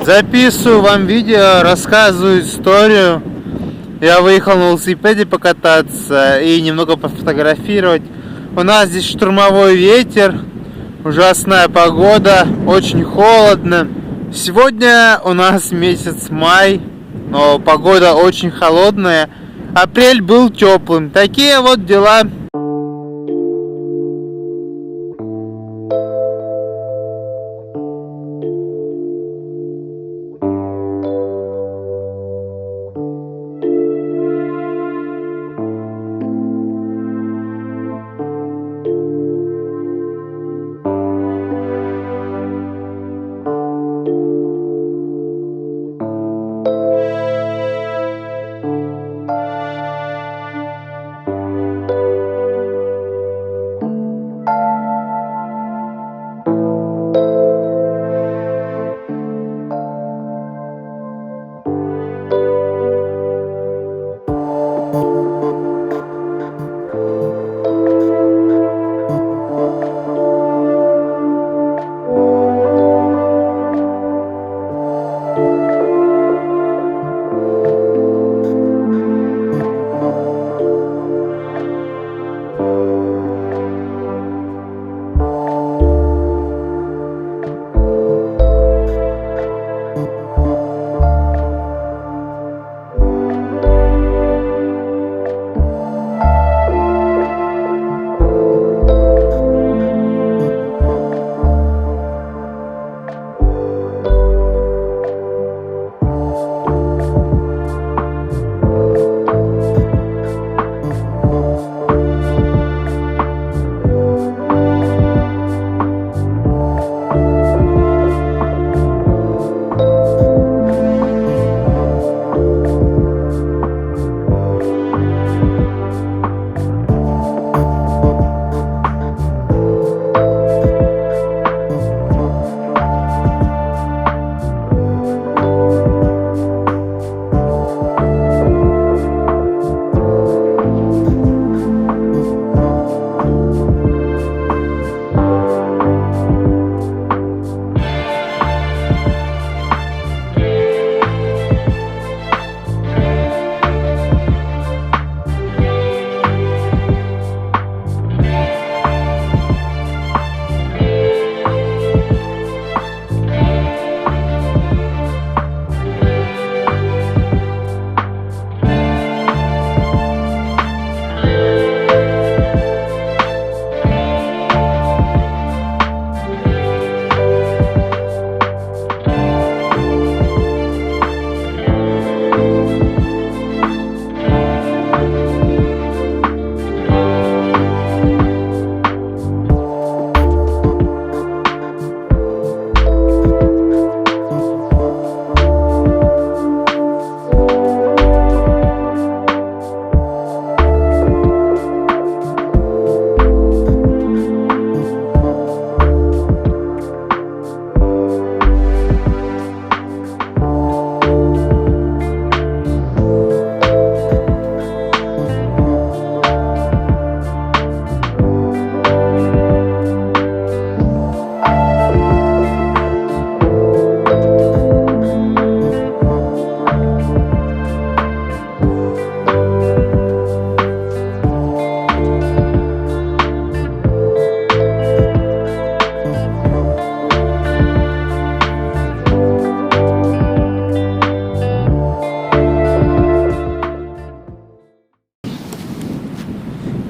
Записываю вам видео, рассказываю историю. Я выехал на велосипеде покататься и немного пофотографировать. У нас здесь штормовой ветер, ужасная погода, очень холодно. Сегодня у нас месяц май, но погода очень холодная. Апрель был теплым. Такие вот дела.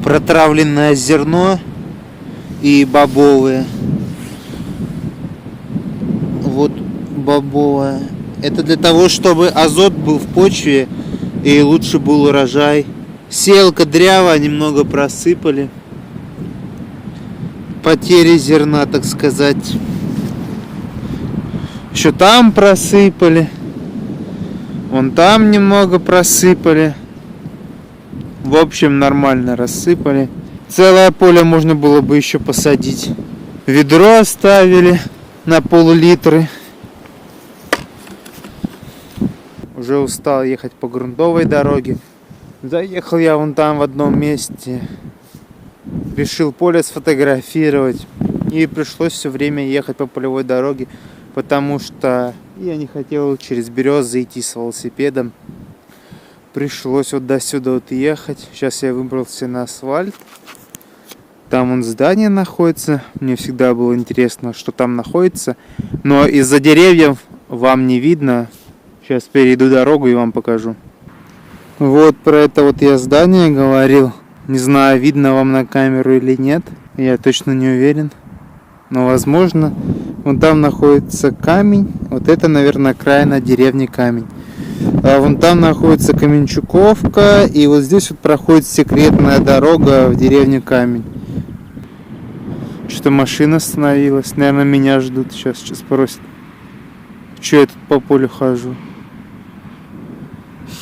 Протравленное зерно и бобовые. Вот бобовое. Это для того, чтобы азот был в почве и лучше был урожай. Сеялка дрява, немного просыпали. Потери зерна, так сказать. Еще там просыпали. Вон там немного просыпали. В общем, нормально рассыпали. Целое поле можно было бы еще посадить. Ведро оставили на пол-литра. Уже устал ехать по грунтовой дороге. Заехал я вон там в одном месте. Решил поле сфотографировать. И пришлось все время ехать по полевой дороге. потому что я не хотел через березы идти с велосипедом. Пришлось вот до сюда вот ехать. Сейчас я выбрался на асфальт. Там вон здание находится. Мне всегда было интересно, что там находится. Но из-за деревьев вам не видно. Сейчас перейду дорогу и вам покажу. Вот про это вот я здание говорил. Не знаю, видно вам на камеру или нет. Я точно не уверен. Но возможно. Вон там находится камень. Вот это, наверное, окраина деревни Камень. А вон там находится Каменчуковка. И вот здесь вот проходит секретная дорога в деревню Камень. Что-то машина остановилась. Наверное, меня ждут. Сейчас спросят. Че я тут по полю хожу?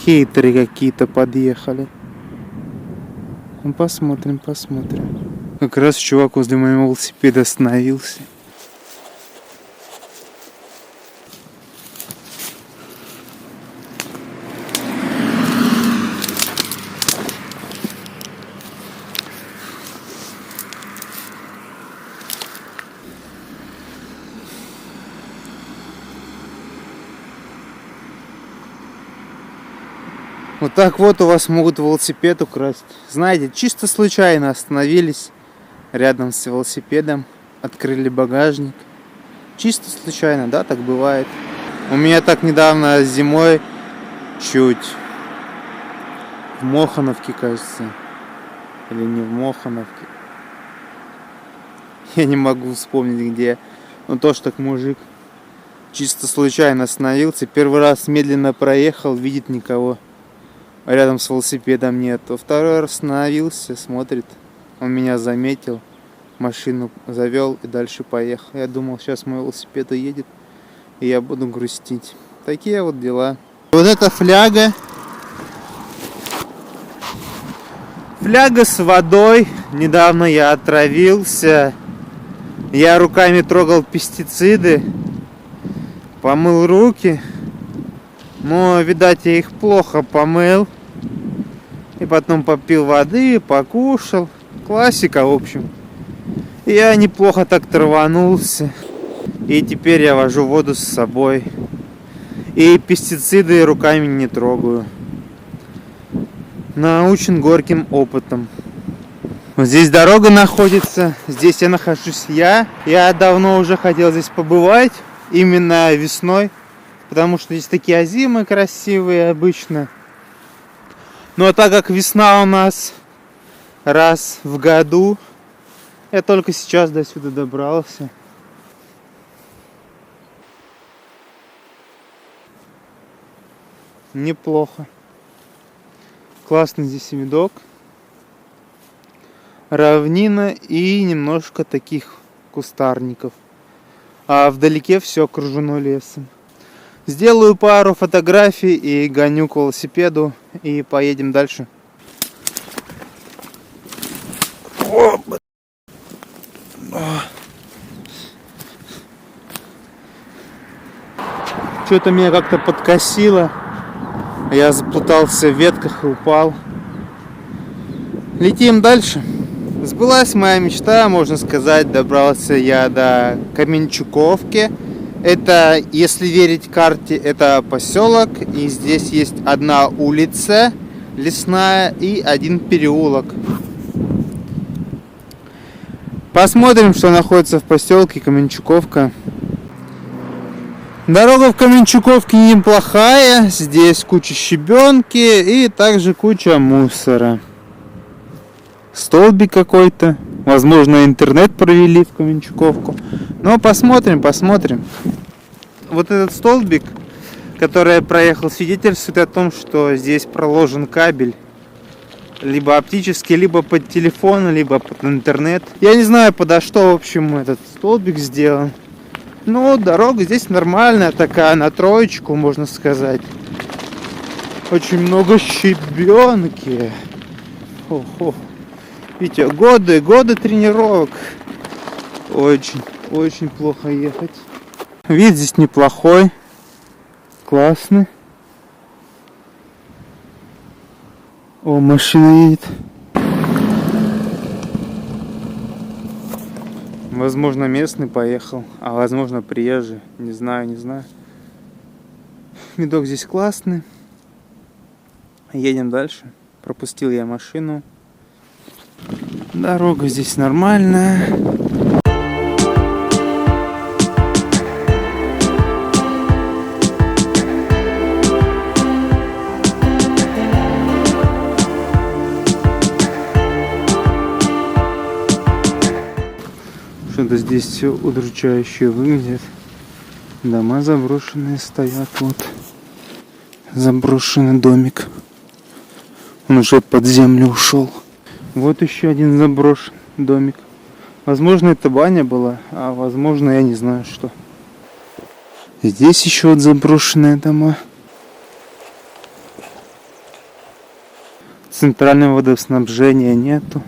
Хейтеры какие-то подъехали. Ну, посмотрим. Как раз чувак возле моего велосипеда остановился. Вот так вот у вас могут велосипед украсть. Знаете, чисто случайно остановились рядом с велосипедом, открыли багажник. Чисто случайно, да, так бывает. У меня так недавно зимой чуть в Мохановке, кажется. Или не в Мохановке. Я не могу вспомнить где. Но тоже так мужик чисто случайно остановился. Первый раз медленно проехал, видит никого. Рядом с велосипедом нет. Второй раз остановился, смотрит. Он меня заметил. Машину завел и дальше поехал. Я думал, сейчас мой велосипед уедет. И я буду грустить. Такие вот дела. Вот эта фляга. Фляга с водой. Недавно я отравился. Я руками трогал пестициды. Помыл руки. Но, видать, я их плохо помыл. И потом попил воды, покушал. Классика, в общем. Я неплохо так траванулся. И теперь я вожу воду с собой. И пестициды руками не трогаю. Научен горьким опытом. Вот здесь дорога находится. Здесь я нахожусь я. Я давно уже хотел здесь побывать. Именно весной. Потому что здесь такие озимы красивые обычно. Но так как весна у нас раз в году, я только сейчас до сюда добрался. Неплохо. Классный здесь видок. Равнина и немножко таких кустарников. А вдалеке все окружено лесом. Сделаю пару фотографий и гоню к велосипеду и поедем дальше. Что-то меня как-то подкосило. Я заплутался в ветках и упал. Летим дальше. Сбылась моя мечта, можно сказать. Добрался я до Каменчуковки. Это, если верить карте, это поселок. И здесь есть одна улица лесная и один переулок. Посмотрим, что находится в поселке Каменчуковка. Дорога в Каменчуковке неплохая. Здесь куча щебенки и также куча мусора. Столбик какой-то. Возможно, интернет провели в Каменчуковку. Но посмотрим. Вот этот столбик, который я проехал, свидетельствует о том, что здесь проложен кабель. Либо оптический, либо под телефон, либо под интернет. Я не знаю, подо что, в общем, этот столбик сделан. Но дорога здесь нормальная такая, на троечку, можно сказать. Очень много щебенки. Хо-хо. Видите, годы тренировок. Очень плохо ехать. Вид здесь неплохой. Классный. О, машина едет. Возможно, местный поехал, а возможно, приезжий. Не знаю, не знаю. Видок здесь классный. Едем дальше. Пропустил я машину. Дорога здесь нормальная. Что-то здесь все удручающе выглядит. Дома заброшенные стоят. Вот. Заброшенный домик. Он уже под землю ушел. Вот еще один заброшенный домик. Возможно, это баня была, а возможно, я не знаю что. Здесь еще вот заброшенные дома. Центрального водоснабжения нету.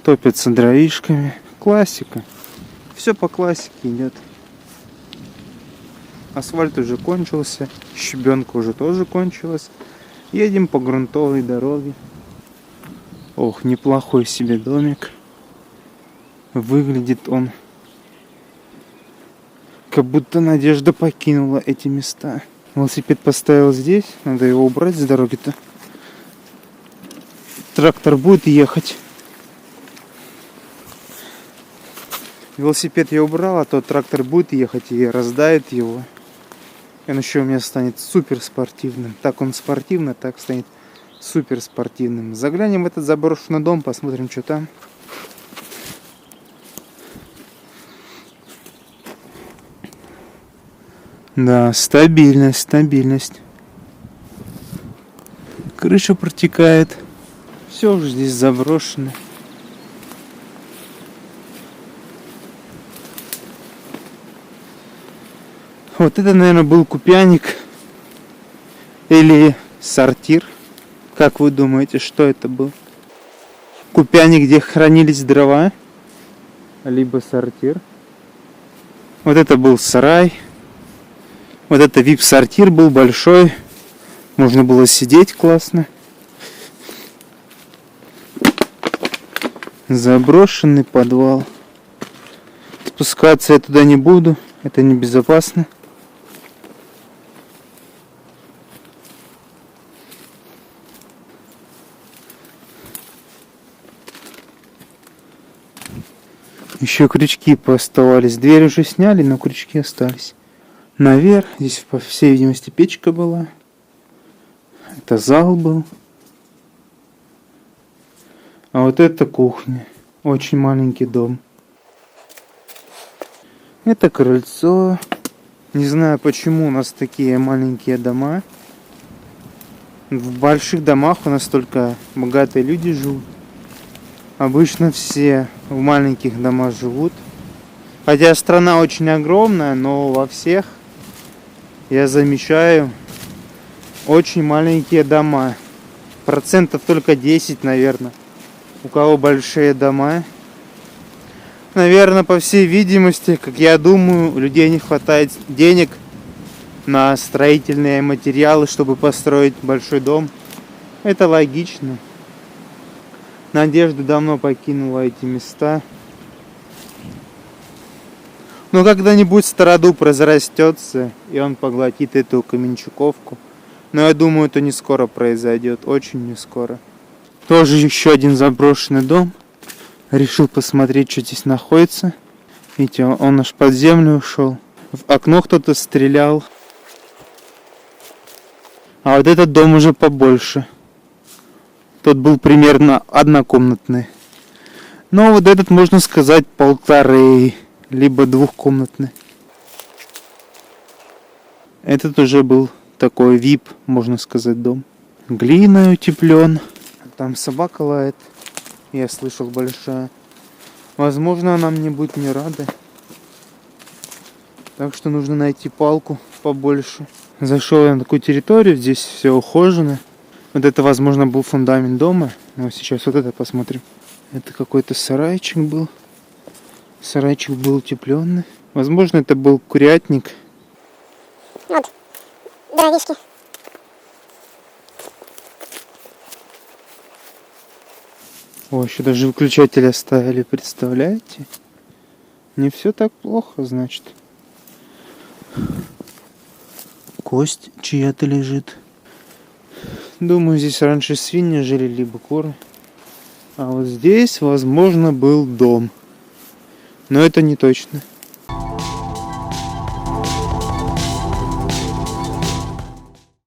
Топятся дровишками. Классика. Все по классике идет. Асфальт уже кончился. Щебенка уже тоже кончилась. Едем по грунтовой дороге. Ох, неплохой себе домик. Выглядит он, как будто Надежда покинула эти места. Велосипед поставил здесь. Надо его убрать с дороги-то. Трактор будет ехать. Велосипед я убрал, а то трактор будет ехать и раздавит его. И он еще у меня станет супер спортивным. Так он спортивный, так станет супер спортивным. Заглянем в этот заброшенный дом, посмотрим, что там. Да, стабильность, стабильность. Крыша протекает. Все уже здесь заброшено. Вот это, наверное, был купяник или сортир. Как вы думаете, что это был? Купяник, где хранились дрова, либо сортир. Вот это был сарай. Вот это вип-сортир был большой. Можно было сидеть классно. Заброшенный подвал. Спускаться я туда не буду. Это небезопасно. Еще крючки пооставались. Дверь уже сняли, но крючки остались. Наверх. Здесь, по всей видимости, печка была. Это зал был. А вот это кухня. Очень маленький дом. Это крыльцо. Не знаю, почему у нас такие маленькие дома. В больших домах у нас только богатые люди живут. Обычно все в маленьких домах живут. Хотя страна очень огромная, но во всех я замечаю очень маленькие дома. Процентов только 10, наверное. У кого большие дома. Наверное, по всей видимости, как я думаю, у людей не хватает денег на строительные материалы, чтобы построить большой дом. Это логично. Надежда давно покинула эти места. Но когда-нибудь Стародуб разрастется, и он поглотит эту Каменчуковку. Но я думаю, это не скоро произойдет, очень не скоро. Тоже еще один заброшенный дом. Решил посмотреть, что здесь находится. Видите, он аж под землю ушел. В окно кто-то стрелял. А вот этот дом уже побольше. Тот был примерно однокомнатный. Но вот этот, можно сказать, 1,5, либо 2-комнатный. Этот уже был такой VIP, можно сказать, дом. Глиной утеплен. Там собака лает. Я слышал, большая. Возможно, она мне будет не рада. Так что нужно найти палку побольше. Зашел я на такую территорию. Здесь все ухожено. Вот это, возможно, был фундамент дома. Но сейчас вот это посмотрим. Это какой-то сарайчик был. Сарайчик был утепленный. Возможно, это был курятник. Вот, дровишки. О, еще даже выключатель оставили, представляете? Не все так плохо, значит. Кость чья-то лежит. Думаю, здесь раньше свиньи жили, либо куры. А вот здесь, возможно, был дом. Но это не точно.